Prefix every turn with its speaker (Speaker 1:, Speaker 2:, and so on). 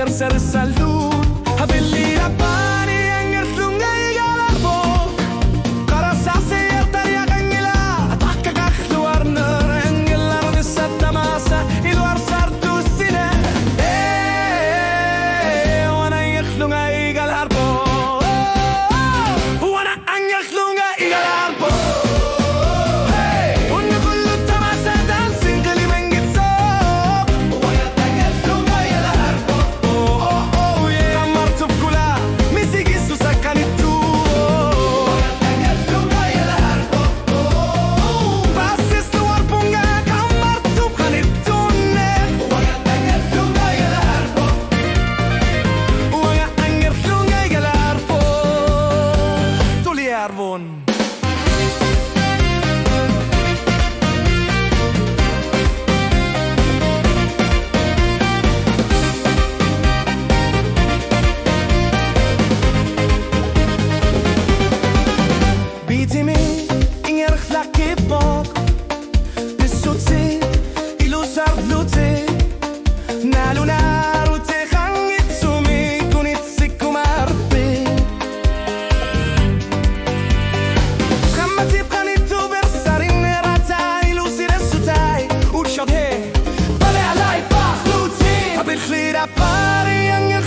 Speaker 1: tercer salud Habili apani anger sungai galarbo Karasasi ertaria kangila Ataka kakluar nerengilar Nisata masa iluar sartu sine Wana anger sungai galarbo Wana anger sungai galarbo Arbon Bitimi inger flakipok Bisutsi ilusar dluti Nalunar ute hangit sumi kunit sikumarpi Pare alai fa luci Habil khira pari yang